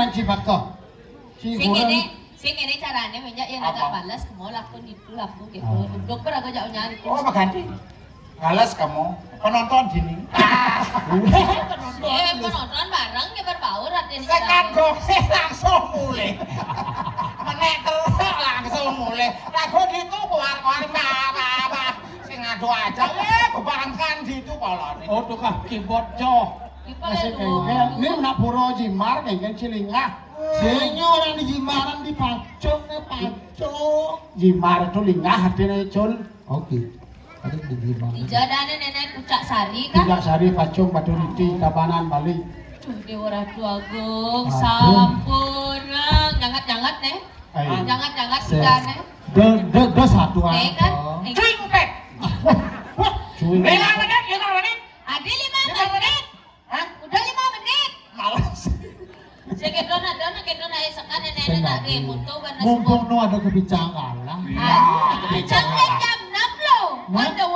kan cipat kok. Sing ini caranya minyak yang agak balas kamu lakon itu lakon gitu. Dokter agak jauh nyari. Oh, apa ganti? Balas kamu penonton gini. Penonton bareng ya berbaur hati ini. Sekat gokse langsung mulai. Menek terus langsung mulai. Lagu gitu keluar-keluar apa. Sing ngadu aja bebankan gitu kolone. Oh, tukang keyboard jo. Masih kayak ini nak puro jimar kayak cilingah. Senyo orang di jimaran di pacung nih pacung. Jimar itu lingah hatinya cul. Oke. Ada di jimar. Di jadane nenek Pucak Sari kan? Pucak Sari pacung Baduriti Tabanan Bali. Dewa Ratu Agung, sampun, jangat-jangat nih, jangat-jangat kita nih. De satu nih kan? Cuing pet. 5 menit. Adi 5 menit. Hah? Udah 5 menit. Malas. Saya dona sekarang nenek nak remote tuh warna mumpung no ada kebicaraan lah. Sampai jam 6 loh. On the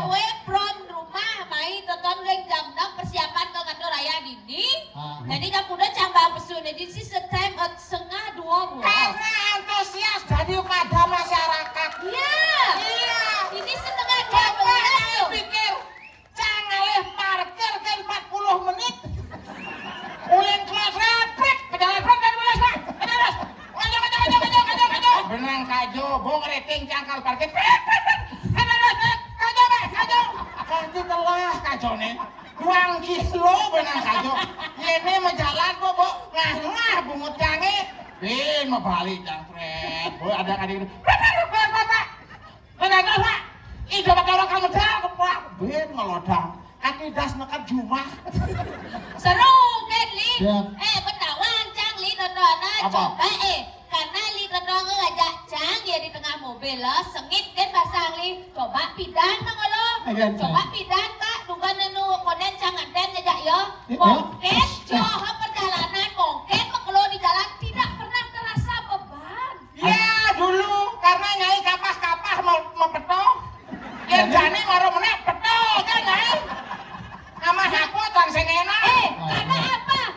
way from rumah, mai tonton lagi jam 6 persiapan ke kantor raya Dini. Jadi jam udah cambang pesun. Jadi this is the time at 1:30. Karena antusias dari pada masyarakat. Iya. Ini setengah jam loh. Pikir cangalih parkir kan 40 menit. Ulin kelas reprik, pejalan dan mulai pak. Kajol. Benang kajo, bong rating cangkal parkir. Kajo. Kanti telah kajone. 2 kilo benang kajo. Ini menjalan kok, Bo. Ngah bungut cange. Mau balik jangkret. Boy ada kadik. Pak. Pak. Ida pakai orang kamu dah, Pak. Ngelodang. Kaki das nekat Jumah. Seru kan Li? Siap. Pendawan Cang Li tontonan coba karena Li tonton ngajak Cang ya di tengah mobil lah sengit kan pasang Li coba pidan mangolo coba pidan kak dugan nenu konen Cang anten ngajak yo mongket joh perjalanan mongket mangolo di jalan tidak pernah terasa beban ya dulu karena nyai kapah-kapah mau peto yang jani maro meneh peto kan nyai sama aku tan sing enak karena apa?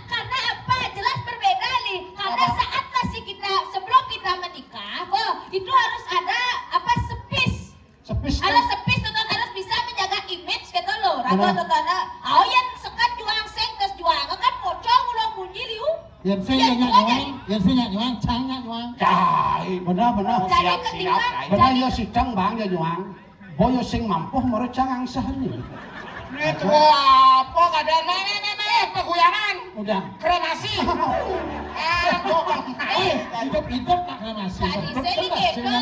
Karena apa? Jelas berbeda Li. Karena saat masih kita sebelum kita menikah, itu harus ada apa sepis. Ada sepis tuh harus bisa menjaga image gitu loh. Rago tuh karena yang sekat juang seng terus juang kan pocong ulang bunyi liu. Yang saya nyuang, Cang nyuang. Cai Benar. siap. Benar yo sidang bang yo nyuang. Boyo sing mampu maro Cang angsah ni. Itu apa keadaan peguyangan Udah. kremasi Hidup tak kremasi. Tadi saya gitu.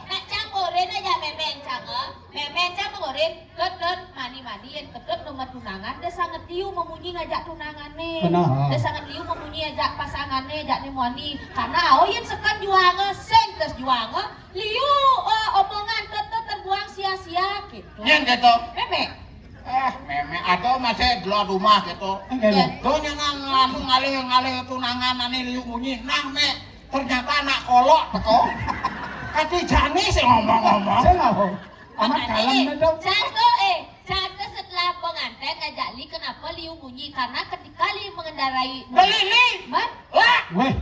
Nak Cang ngorin aja memeng Cang. Memeng Cang ngorin kedut mani yang kedut nomor tunangan. Dia sangat liu memunyi ngajak tunangan nih. Benar. Dia sangat liu memunyi ngajak pasangan nih, ngajak nimuani. Karena yang sekan juanga, seng terus juanga. Liu omongan tetep terbuang sia-sia gitu. yang gitu Memeng. meme atau masih di luar rumah gitu tuh nyangan ngalih tunangan ane liuk munyi nah me ternyata anak kolok teko kati jani sih ngomong-ngomong Saya ngomong. Amat kalem itu. Contoh setelah pengantin ngajak Li kenapa Liu bunyi karena ketika Li mengendarai beli li Man? lah Weh.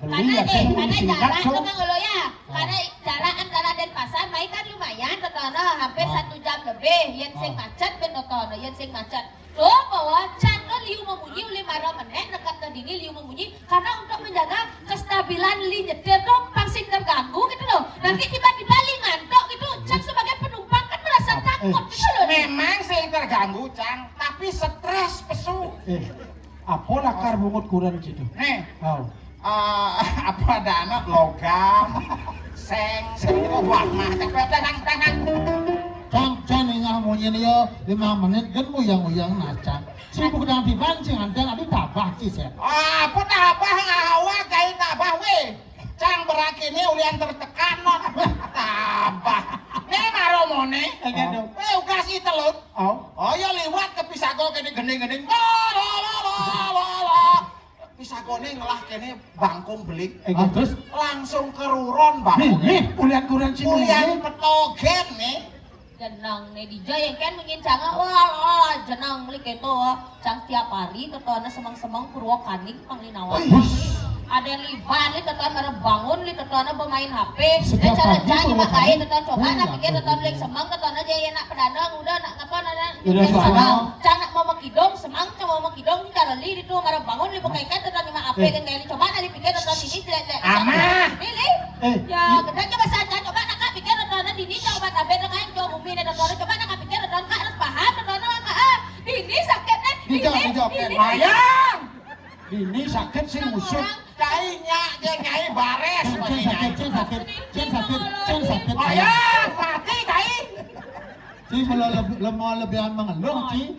Karena jarak memang lo ya karena jarak antara Denpasar mai kan lumayan totono hampir 1 jam lebih yang sing macet ben totono yang sing macet tuh bahwa Cang Liu memunyi oleh mara menek dekat ke dini Liu memunyi karena untuk menjaga kestabilan Li nyetir tuh pangsing terganggu gitu loh nanti tiba-tiba Li ngantuk gitu Cang sebagai penumpang kan merasa takut gitu loh memang sing terganggu Cang tapi stres pesu Apa lakar bungut kurang situ? nih Oh. apa ada anak logam seng itu buat mah tangan Cang ingah munyi yo 5 menit kan uyang-uyang nacang. Sibuk dengan dipancing anten adi tabah ci set. apa tabah ngawa kain tabah we Cang berakini ulian tertekan no tabah nih maromone ukasi telut oh ya liwat ke pisago kene gending-gending pisagone ngelah kene bangkung belik Terus langsung keruron bang nih ulian kurang ci ulian petogen nih jenang nih di yang kan mungkin canga wah jenang li keto cang tiap hari tetona semang-semang Purwokaning panglinawan ada liban li tetona bangun li tetona bermain HP dan cara cang cuma kain tetona coba nak pikir tetona lek semang tetona aja ya nak pedana udah nak ngapa nana cang nak mau makidong semang cang mau makidong cara li itu marah bangun li pakai kan tetona lima HP kan kayak coba nak dipikir tetona ini tidak Amah. ini ya kedang coba saja coba nak pikir tetona ini coba tapi dengan coba umi dan tetona coba nak pikir tetona harus paham tetona ini sakitnya ini Mayang. Ini sakit sih musuh. Kayaknya dia nyai bares. Cen sakit. Mayang, mati kai. Ci mau lebihan mengeluh Ci.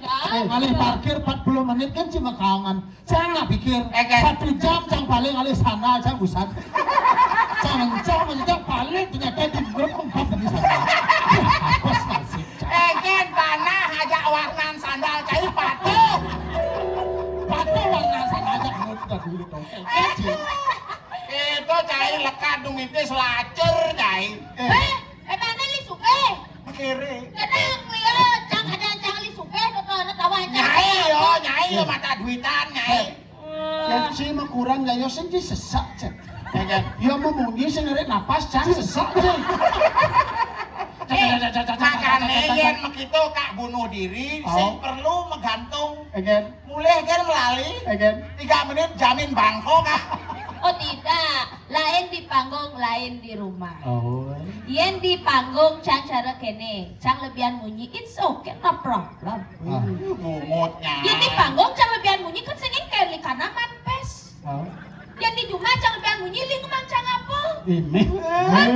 Alih parkir 40 menit kan cuma kawangan. Saya nggak pikir 1 jam cang paling alih sana cang usat. Cang paling ternyata di grup 4 di sana. Hapus nasib. Eken tanah ajak warnan sandal cai patuh. Patuh warna sana aja udah dulu dong. Itu cai lekat dumitis lacur cai. mana li suke Kiri. kadang lihat cang ada cang li suke tetona tawanya Nyai yo mata duitan nyai. Yang Ci mah kurang ya yo sendiri sesak cek. Yo mau munyi sendiri napas cang sesak cek. Makanya yen begitu kak bunuh diri, sing perlu menggantung. Again, Mulai kan melali, again. 3 menit jamin bangko kak. oh tidak lain di panggung lain di rumah Oh. yen di panggung cang cara kene cang lebihan munyi it's okay no problem Mumutnya. yen di panggung cang lebihan munyi kan singin kali karena manpes yen di rumah cang lebihan munyi lingkungan cang apa Ini.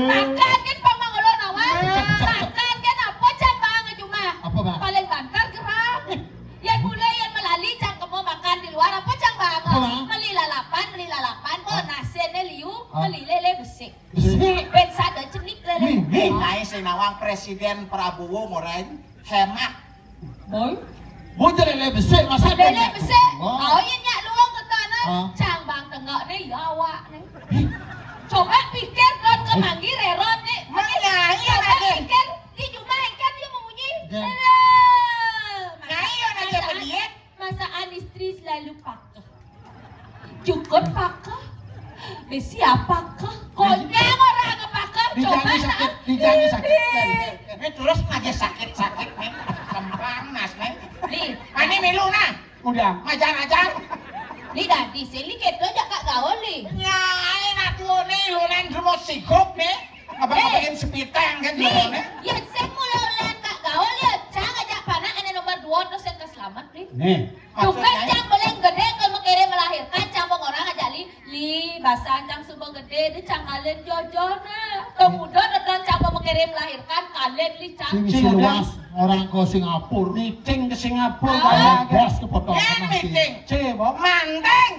makan kan pamangolo nawan makan kan apa cang bang cuma Apa bang? paling bantar gerak yen mulai yen melali cang kemo makan di luar apa cang bang Apa, Bang? meli lalapan oh nasene liu meli lele besik Besik. ben sada cenik lele Nyai sinawang Presiden Prabowo ngorain hemat. boy Mau jadi lebih besar masa lele besik Oh. oh yen nyak luang ketana Ah. cang bang tengok nih yawa nih coba pikir don kemanggi reron nih Nyai coba aja. pikir di cuma kan dia memunyi Gan. Nyai aja berdiet. Masakan istri selalu pakai. Cukup pakai. Siapakah? Konyang orang ngepakai. Coba Dijanji sakit. Ini terus aja sakit nih. Kembang nas nih. Nih, Ani milu nah. Udah. Ngajar-ngajar. nih dah di sini kita jaga gaul nih. Nyai nak tuh nih lunen semua sigop nih. Abang-abangin sepitang kan Nih, lunen. ya saya mulai ulan kak gaul ya. Jangan ajak panah ini nomor 2 dosen keselamat nih. Nih. Juga cang boleh gede kalau kirim melahirkan cang bong orang aja li bahasa cang subuh gede di cang kalian jojona muda dan cang mau kirim melahirkan kalian li cang Sing luas orang ke Singapura. Meeting ke Singapura kayak bos kepotongan. Yang meeting. Bob. Mandeng.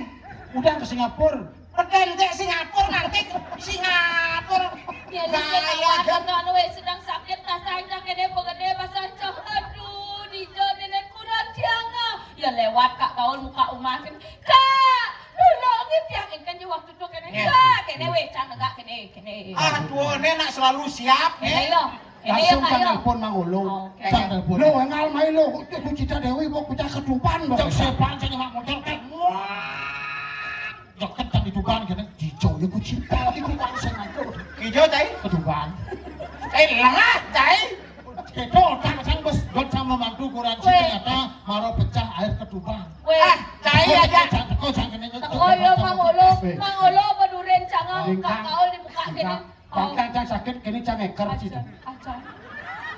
Udah ke Singapura. Pedente Singapura nanti Singapura. ya li Gaya kan sedang sakit rasanya kene begede bahasa cang aduh di nenek kurang tianga ya lewat kak kaul muka umah kan kak nolongin tiang kan di waktu itu kene kak kene we cang enggak kene Aduh, ini nak selalu siap kene nih. yo kene yo Langsung kan kayo telepon Mang Ulu. Oke. Sang telepon. Lo engal mai lo, ku Cita Dewi mau kucak ketupan. Cak sepan saya mak motor teh. Jok kan di tuban kene hijau ya ku cinta iku kan sing ngatur. Hijau cai. Ketuban. Lengah cai. Kedo sang bos dot sama mantu kurang sih ternyata maro pecah air ketuban. weh Cai aja. Kok sang kene. Koyo mangolo baduren cangang kak kaul di muka kene. Bangkang sakit kene cang eker cita.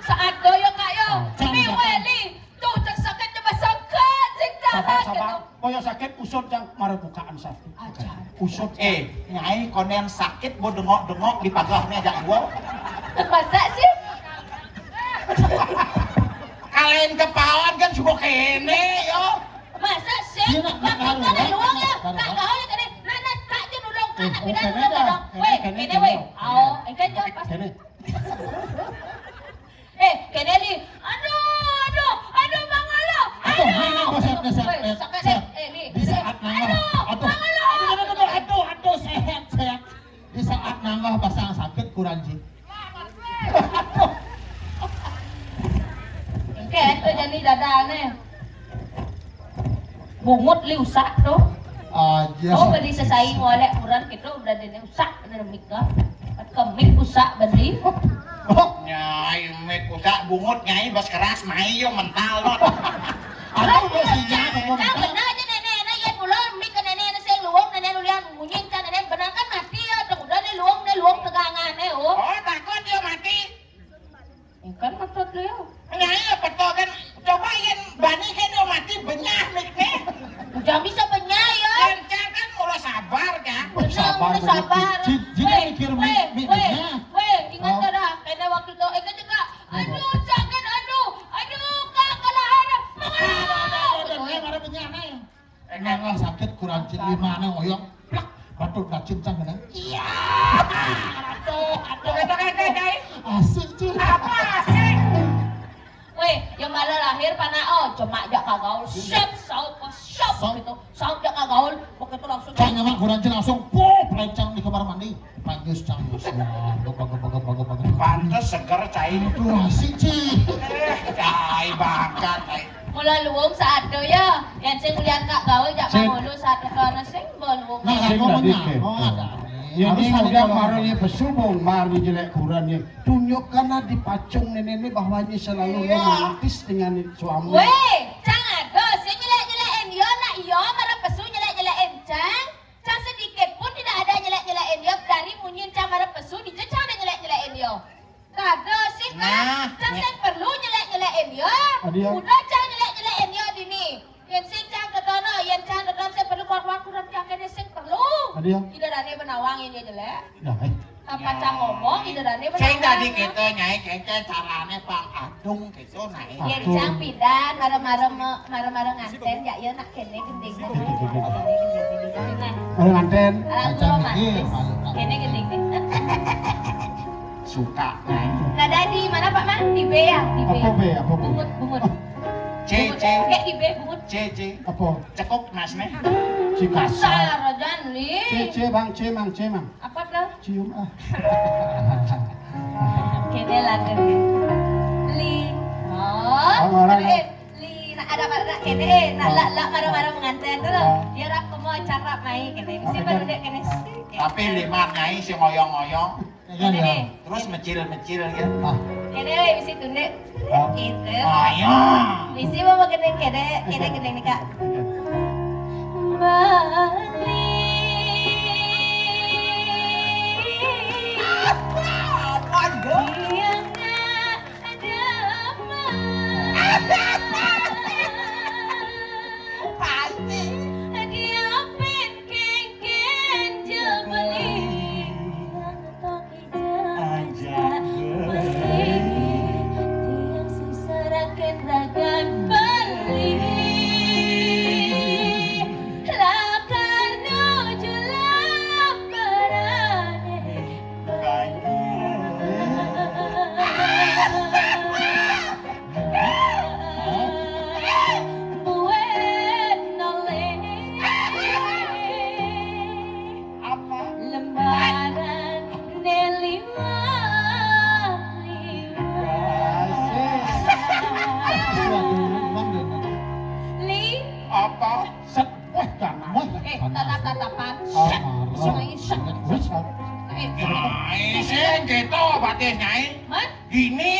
Saat doyo kak yo, Cang mi datang. weli, tuh cang sakit coba sangkat, cing jalan Sabar. Koyo sakit usut cang maro bukaan satu. Ajar. Usut. Nyai konen sakit bo dengok-dengok di pagarnya ajak gua. Masa sih? Kalian kepawan kan suka kene yo. Masa sih? Iya, nak, Kak nak, kak nak, luang ya, nak, kak nak. kaul kene, nana kak jen ulung kak nak pindah kene ulung dah. dong. Weh, Kene, kene weh, kene. ao, engkan jauh pas. Kene. Kene li, aduh, mangolo, Aduh, mana bosan desa. Weh, sakit deh, li, Di saat nangah. Aduh, sehat. Di saat nangah pasang sakit kurang sih. Kayak itu jadi dadane. Bungut li usak tuh. Aja. Oh, beli sesaing walek kurang gitu udah dene usak bener mika. Kemik usak beli. Nyai mik usak bungut nyai bas keras mai yo mental lot. Aku udah sinyal ngomong. Kan bener aja nenek ya pulang mik ke nenek saya luang nenek ulian ngunying kan nenek bener kan mati ya udah luang tegangan oh. Oh takut dia mati. Kan maksud lu ya. Nyai betul kan coba yen bani kan dia mati benyah mik nih. Udah bisa benyai ya. Kencang kan mulai sabar kan. Bener sabar. Jika mikir mikirnya. Weh, ingat dah karena waktu itu kan juga aduh sakit aduh kak kalahan. Marah benyana ya. Nggak sakit kurang lima nang oyong. Plak, batuk dah cincang kena. Iya. Aduh. Asik cuy. Apa asik? Weh, yang malah lahir panao cuma jak kagaul shop gitu. Saut jak kagaul begitu langsung. Kayaknya mah kurang langsung pop lencang di kamar mandi. Panjus cangus. Bagus. Pantes seger cai. Itu asik cuy. Cai bakat cai. Mula luwung saat tu ya. Yang sing lihat kak gaul jak mulu saat itu na sing luwung. Nah, Sing kau tadi menang. gitu. Oh, ada. Jadi Harus udah ada marahnya pesubung, marahnya jelek kurangnya. Tunjukkanlah di pacung nenek bahwanya selalu Iya. romantis dengan suami. Weh, jangan ada sing nyelek-nyelekin dia nak iya marah pesu nyelek-nyelekin cang. Cang sedikit pun tidak ada nyelek-nyelekin dia dari munyin cang marah pesu dijecang ada nyelek-nyelekin dia. Kada sih Nah, cang sing perlu nyelek-nyelekin dia. Dia. Udah cang nyelek-nyelekin dia dini. Yang sing cang kedono, yang cang kedono sing perlu kuat kurang cang kene sing perlu. Dia. Tidak ada menawangin dia jelek. Nah, Tanpa cang ngomong tidak ada Sing tadi gitu nyai keke carane pang adung gitu nyai. Ya cang pidan marah-marah nganten ya ya nak kene gending. Nah, orang nganten. alang Macam romantis. ini. Kene gending. Suka nyai. Nah, di mana Pak Man? Di B ya, di B. Apa B? Apa B? Bungut. C. Kayak di B bungut. C. Apa? Cekuk nasne. Si kasar. Kasar aja li. C bang, C mang. Apa tuh? Cium ah. Kene lagi. Li. Oh, orang. Li. Nak ada kene. Nak la marah-marah menganten tuh. Dia rak mau cara main kene. Mesti baru dek kene. Tapi lima nyai si ngoyong-ngoyong. Kene. Terus mecil-mecil gitu. Ah. Kene mesti tunduk. Gitu. Ayo. Mesti mau kene nih Kak. Bali. Yang Pasti. dia pen kengken jebeli. Aja. Tiang sisarakan ragan beli. Lakar nuju lambarane. Lembaran Li, Apa? Set. Wah, karena wah. tatap-tatapan. Nyai sing gitu batis nyai. Man, Gini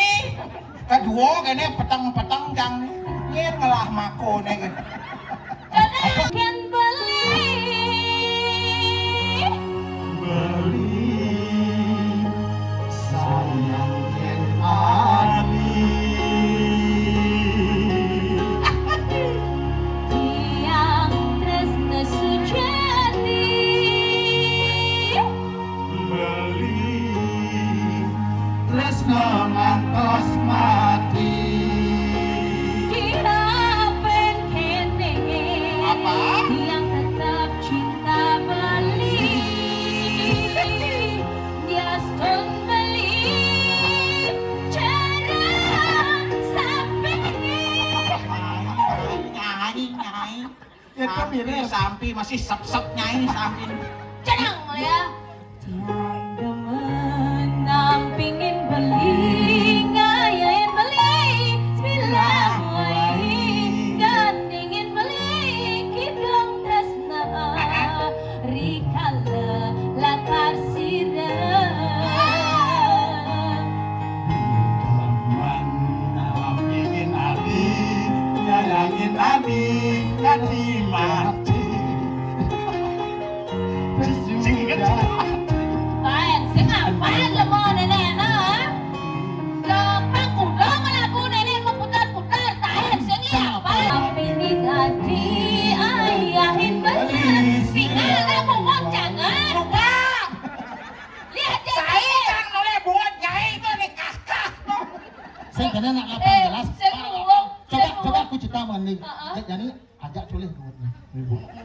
kedua kene peteng-peteng jang ngir ngelah mako nih. kan beli. Sayang yang ani. Tiang tresna sujati. Tresno ngantos mati. Dirapen kene. Apa? Yang tetap cinta beli. Dia stun beli. Cara sampai Nyai. Itu mirip. Sampi masih sep-sep nyai sampi. Cenang ya. Tiada menang pingin beli, ngayain beli. Bismillah. Saya kena nak lapang jelas. Saya ngomong. Coba aku cerita mending. Jadi ajak culih duitnya.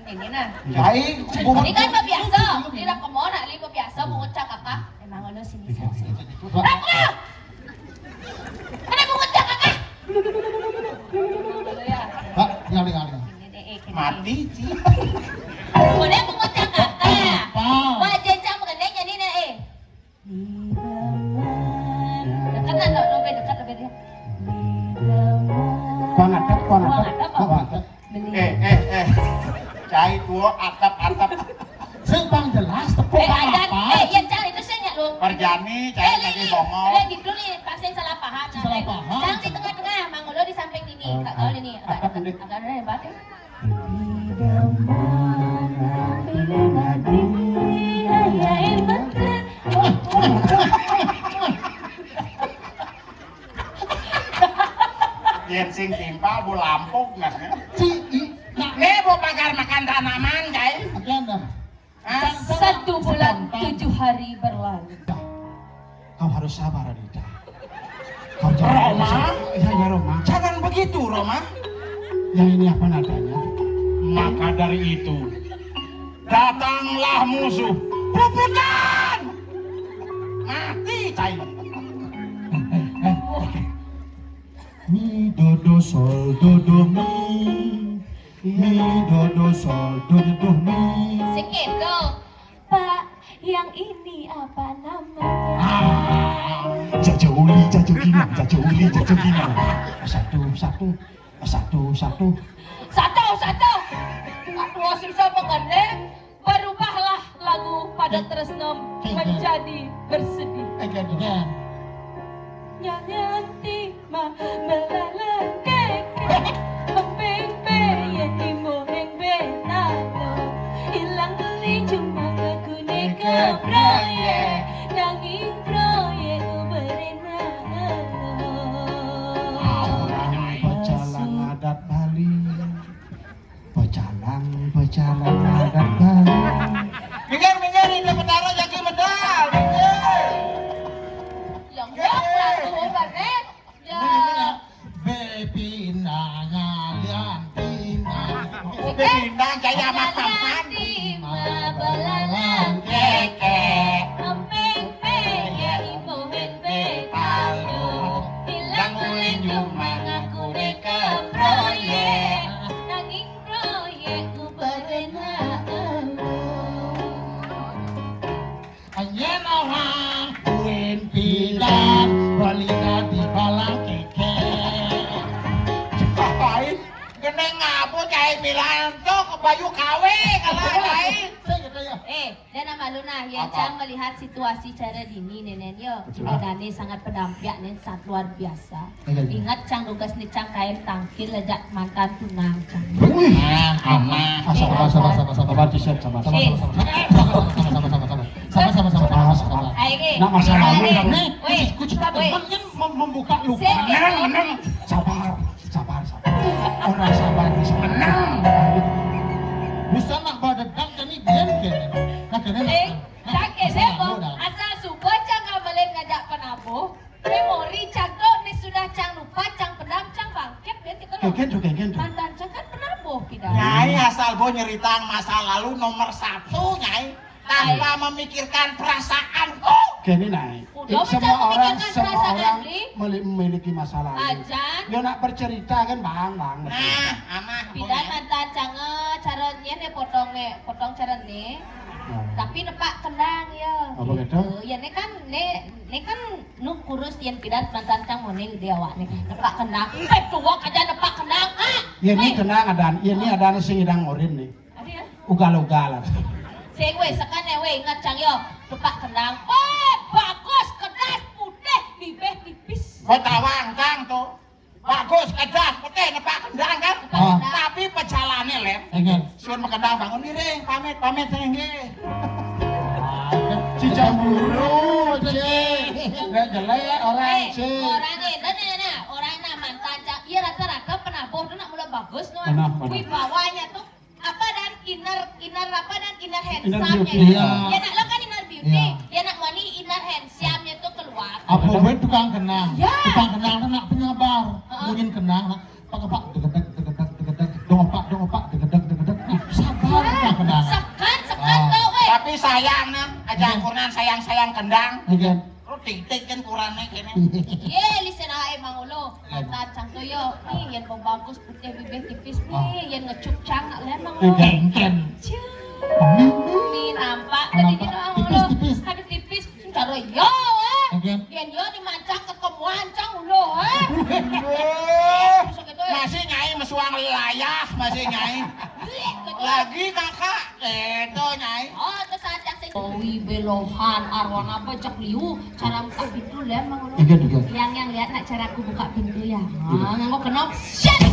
Ini nah. Cai, Ini kan mah biasa. Ini dah kemana? Ini mah biasa mengecak kakak. Emang ngono sini sini. Rafa! Ada mengecak kakak. Pak, nyali. mati sih. Boleh mengecak kakak. Apa? Wah, jejak mengenai jadi nih Dekat tak dobe dekat dobe dia. Kuang atap. Cai tua atap. Sebang jelas tepuk Dan apa? yang cari itu saya lu. Perjani, cai lagi bongol. Gitu nih, pasien salah paham. Salah paham. Jangan di tengah-tengah, Mang Ulo di samping ini. Kak Gaul ini agak hebat ya. Yen sing timpa bu lampung nah. Nak Ne bu pagar makan tanaman cai. akan dah. 1 bulan 7 hari berlalu. Kau harus sabar Anita. Kau jangan Roma? Ya Roma. Jangan begitu Roma. Yang ini apa nadanya? Maka dari itu datanglah musuh puputan mati cai. Mi do sol do mi do sol do mi. Sikit tuh. Pak, yang ini apa namanya? Jajuli gina. Satu. Satu. Aduh, susah mengenai. Berubahlah lagu pada Tresnom menjadi bersedih. Again. Nyanyi mah melalang keke Mempempe ya imo heng benalo Hilang beli cuma ngekune ke proyek Nanging proyek uberena Pecalang adat Bali. Pecalang adat Bali. Minggir ini petaro jadi medal. Yang lagu obatnya Ya Bepina ngalian pina. Bintang cai amat papan. mah belalang keke Mempempe ya imo heng benalo Hilang beli cuma ngekune ke proyek Nanging proyek uberena Ayen orang kuin pidan balina di balang keke. Baik, kena ngapu cai bilang tuh ke baju kawe kalah cai. Dan nama Luna, yang Apa? Cang melihat situasi cara dini nenek yo, Dani sangat pedampiak nen sangat luar biasa. Ingat Cang tugas nih Cang kain tangkil lejak mantan tunang Cang. Sabar t-shirt sabar. Sama. Ayo Nak masa lalu dah ni. Weh, Kita teman kan membuka luka. Menang. Sabar. Orang sabar bisa menang. Bisa nak badedang kini biar kene. Nak kene. Sakit debo, asal subuh Cang nggak boleh ngajak penabuh. Memori Cang tuh nih sudah Cang lupa Cang pedam Cang bangkit berarti kalau Keken. mantan Cang kan penabuh kita. Nyai asal bo nyeritang masa lalu nomor 1 nyai tanpa memikirkan perasaanku. Kene naik. Udah Semua macam orang memikirkan perasaan memiliki masalah. Ajan. Dia nak bercerita kan bang. Nah, amah. Pidan mantan Cang caranya nih potong caranya. Tapi nepak kendang ya. Apa gitu? Ya ne kan nu kurus yang pidan mantan Cang mone gede awak nih. Nepak kendang. Tuwak aja nepak kendang. Ya ini tenang ada sing idang orin nih. Ada ya? Ugal-ugalan. Sing sekan ya ingat Cang yo. Nepak kendang. Bagus kedas putih bibeh tipis. Betawang Cang tuh. Bagus kedas putih nepak kendang kan. Tapi pejalannya lem. Engen. Suun makendang bangun diri, pamit sehingga. Si cemburu, nggak jelek orang sih. Orang mantan Cang. Iya rata-rata penabuh tuh nak mulai bagus tuh. Benar. Wibawanya tuh apa dan inner Inner handsome-nya beauty, gitu. ya. Ya nak lo kan inner beauty. Ya. Ya nak money inner handsome-nya tuh keluar. Apa wae tukang kenang. Ya. Tukang kenang nak penyabar. Munyin kenang nak pak degedeg dongpak degedeg. Sabar tukang kenang. Sekan Ah. tuh weh. Tapi sayang nah, aja Quran sayang lu Again. tik-tik kan Qurannya kene. Ye, listen ae Mang Ulo. Lantan cang toyo. Nih, yang bagus putih bibir tipis nih, yang ngecup cang nak lihat Mang Ulo. Again. Nih nampak tadi di Mang Ulo. Tipis. Ada tipis. Caro yo, Again. Yang yo dimancang ketemuan cang Ulo, Masih nyai mesuang layah, masih nyai. Lagi kakak, itu nyai. Oh, terus ajak sing Owi belohan arwana bajak liu cara buka pintu lihat Mang Ulo. Again. Yang lihat nak cara aku buka pintu ya. Nganggo kenop. Shit.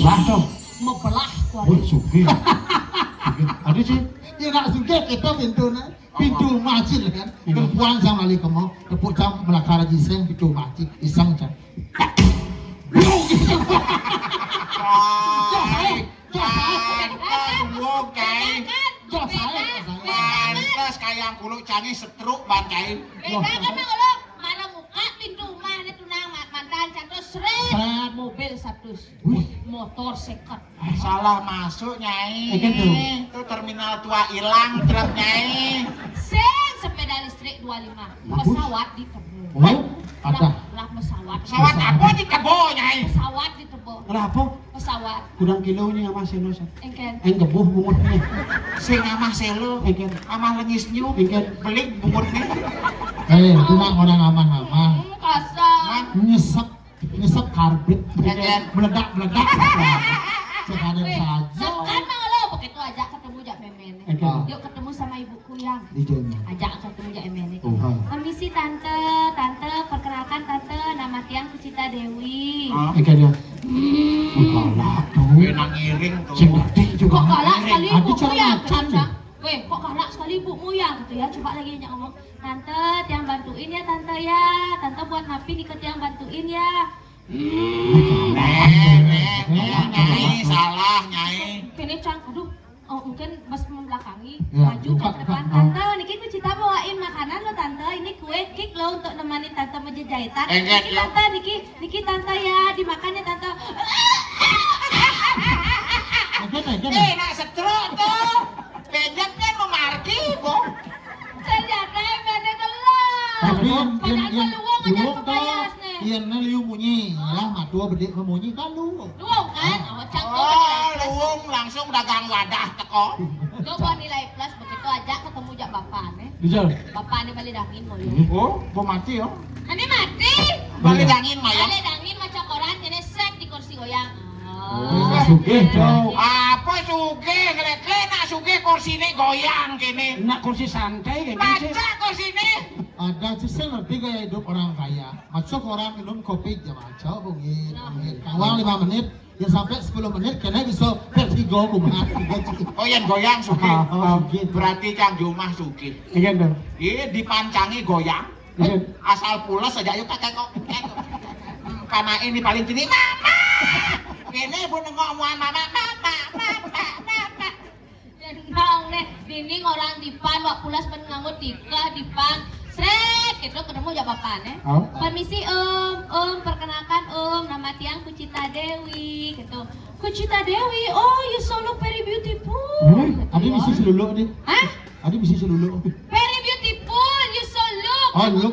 Lah dong. Mau belah Wih, kuari. sugih. Ada sih. Ya nak sugih kita pintu masjid kan. Perempuan sama lagi kamu, tepuk jam melakar jiseng pintu masjid iseng jam. Kan? Pantes kayak kulo canggih setruk bancai. Beda kan Mang Ulo? Mana muka pintu rumah ini tunang mantan cantos seret. Mobil satus. Motor seket. Salah masuk nyai. Again tuh. Itu terminal tua hilang truk nyai. Seng sepeda listrik 25. Pesawat di Tebo. Oh, ada. Lah pesawat. Pesawat apa di kebo nyai? Pesawat di Tebo. Kenapa? Pesawat. Kurang kilonya sama seno. Engken. Gebuh bungutnya. Sing amah selo, Engken. amah lengis nyu, Engken. belik bungutnya. Itu nak orang aman-aman. Kasar. Nyesep karbit. Again. Meledak. Sekadar saja. Sekan Mang Ulo begitu ajak ketemu Jak Memen. Engken. Yuk ketemu sama ibuku yang Dijanya. ajak ketemu Jak Memen. Oh. Permisi tante, perkenalkan tante, nama Tiang Kucita Dewi. Engken ya. Galak tuh. Benang ngiring tuh. Sing gede juga. Kok galak sekali Ada ibumu cara ya? macan deh. Weh, kok galak sekali ibumu ya? Gitu ya, coba lagi nyak ngomong. Tante, Tiang bantuin ya tante ya. Tante buat napi ikut Tiang bantuin ya. Nyai, salah nyai. Kini Cang, aduh. Oh, mungkin bos membelakangi, Ya, maju ke buka, depan. buka. Tante, Niki Kucita bawain makanan lo tante. Ini kue cake lo untuk nemani tante menjahitan. Enggak, Niki ya. tante, Niki tante ya, dimakan ya tante. Again. Nak setruk tuh. Penjat kan memarki, Bo. Ternyata emene kelah. Tapi Padahal keluar aja kepayas nih. Yang liu bunyi, lah matua bedek kemunyi kan lu. Luang kan? Awak Cang tuh Oh, nilai plus. luwung langsung dagang wadah teko. Lo bawa nilai plus begitu aja ketemu jak bapak nih. Dijal. Bapak nih balik dangin mau ya. Oh, Bo mati yo. Ini mati. Balik dangin mayang. Balik dangin macam koran jadi set di kursi goyang. Sugih, Cok. Apa sugih ngeleke nak sugih kursine goyang kene. Nak kursi santai kayak gitu. Baca kursine. Ada sih ngerti gaya hidup orang kaya. Masuk orang minum kopi jam aja bungin. Awal 5 menit, ya sampai 10 menit karena bisa vertigo kumaha 3 Oh, yang goyang sugih. Sugih. Berarti Cang Jumah sugih. Engken dong. Iya dipancangi goyang. Engken. Asal pulas aja yuk kakek kok. Karena ini paling tinggi mama. Ini pun ngomong mama. Nang nih, dinding orang dipan, wak pulas pen nganggut tika dipan. Sret, gitu ketemu jak bapak nih. Oh. Permisi perkenalkan nama Tiang Kucita Dewi gitu. Kucita Dewi, oh you so look very beautiful. Ada bisa seluluk nih. Hah? Ada bisa seluluk. Very beautiful, you so look. Oh, look.